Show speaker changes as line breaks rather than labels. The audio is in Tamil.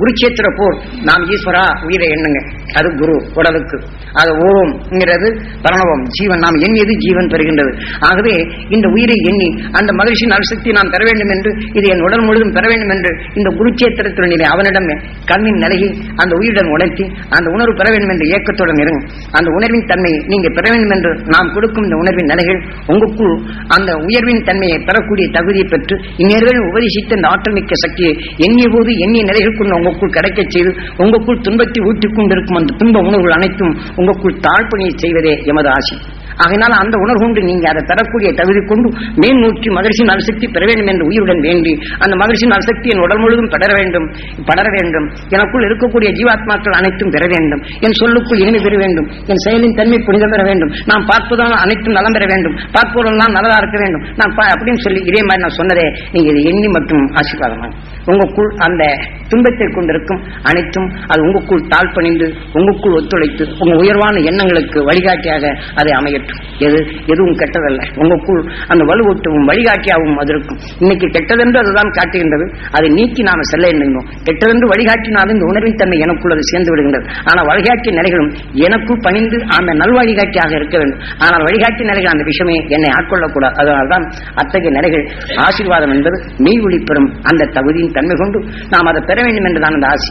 குருச்சேத்திர போர். நாம் ஈஸ்வரா உயிரை எண்ணுங்க, அது குரு உடலுக்கு. அது ஓம்ங்கிறது பிரணவம், ஜீவன். நாம் எண்ணியது ஜீவன் பெறுகின்றது. ஆகவே இந்த உயிரை எண்ணி அந்த மகிழ்ச்சியின் அரிசக்தியை நாம் பெற வேண்டும் என்று, இது என் உடல் முழுதும் பெற வேண்டும் என்று இந்த குருச்சேத்திரத்தின் நிலை அவனிடம் கண்ணின் நிலையை அந்த உயிருடன் உணர்த்தி அந்த உணர்வு பெற வேண்டும் என்ற இயக்கத்துடன் இருங்க. அந்த உணர்வின் தன்மையை நீங்க பெற வேண்டும் என்று நாம் கொடுக்கும் இந்த உணர்வின் நிலைகள் உங்களுக்குள் அந்த உயர்வின் தன்மையை பெறக்கூடிய தகுதியை பெற்று இந்நேர்களில் உபதேசித்த இந்த ஆற்றல் மிக்க சக்தியை எண்ணிய போது எண்ணிய நிலைகள் கொண்டு உங்களுக்குள் கிடைக்கச் செய்து உங்களுக்குள் துன்பத்தை ஊற்றிக் கொண்டிருக்கும் அந்த துன்ப உணர்வுகள் அனைத்தும் உங்களுக்குள் தாழ்ப்பணியை செய்வதே எமது ஆசை. ஆகையினால் அந்த உணர்வு கொண்டு நீங்க அதை பெறக்கூடிய தகுதி கொண்டு மேல் நோக்கி மகிழ்ச்சியின் அணுசக்தி பெற வேண்டும் என்று உயிருடன் வேண்டி அந்த மகிழ்ச்சியின் அணுசக்தி என் உடல் முழுவதும் படர வேண்டும். எனக்குள் இருக்கக்கூடிய ஜீவாத்மாக்கள் அனைத்தும் பெற வேண்டும். என் சொல்லுக்குள் இனிமை பெற வேண்டும். என் செயலின் தன்மை புனிதம் பெற வேண்டும். நான் பார்ப்பதால் அனைத்தும் நலம் பெற வேண்டும். பார்ப்போரெல்லாம் நல்லதா இருக்க வேண்டும். நான் அப்படின்னு சொல்லி இதே மாதிரி நான் சொன்னதே நீங்க இதை எண்ணி மற்றும் ஆசீர்வாதமாக உங்களுக்குள் அந்த துன்பத்தை கொண்டிருக்கும் அனைத்தும் அது உங்களுக்குள் தாழ்பணிந்து உங்களுக்குள் ஒத்துழைத்து உங்க உயர்வான எண்ணங்களுக்கு வழிகாட்டியாக அதை அமையட்டும். எதுவும் கெட்டதல்ல. உங்களுக்குள் அந்த வலுவூட்டவும் வழிகாட்டியாகவும் அது இருக்கும். இன்னைக்கு கெட்டதென்று அதுதான் காட்டுகின்றது. அதை நீக்கி நாம செல்ல எண்ணுகிறோம். கெட்டதென்று வழிகாட்டினாலும் இந்த உணர்வின் தன்மை எனக்குள் அது சேர்ந்து விடுகின்றது. ஆனால் வழிகாட்டிய நிலைகளும் எனக்குள் பணிந்து அந்த நல்வழிகாட்டியாக இருக்க வேண்டும். ஆனால் வழிகாட்டிய நிலைகள் அந்த விஷயமே என்னை ஆட்கொள்ளக்கூடாது. அதனால்தான் அத்தகைய நிலைகள் ஆசீர்வாதம் என்பது மெய் ஒளி பெறும் அந்த தகுதியின் தன்மை கொண்டு நாம் அதை பெற வேண்டும் என்றுதான் அந்த ஆசை.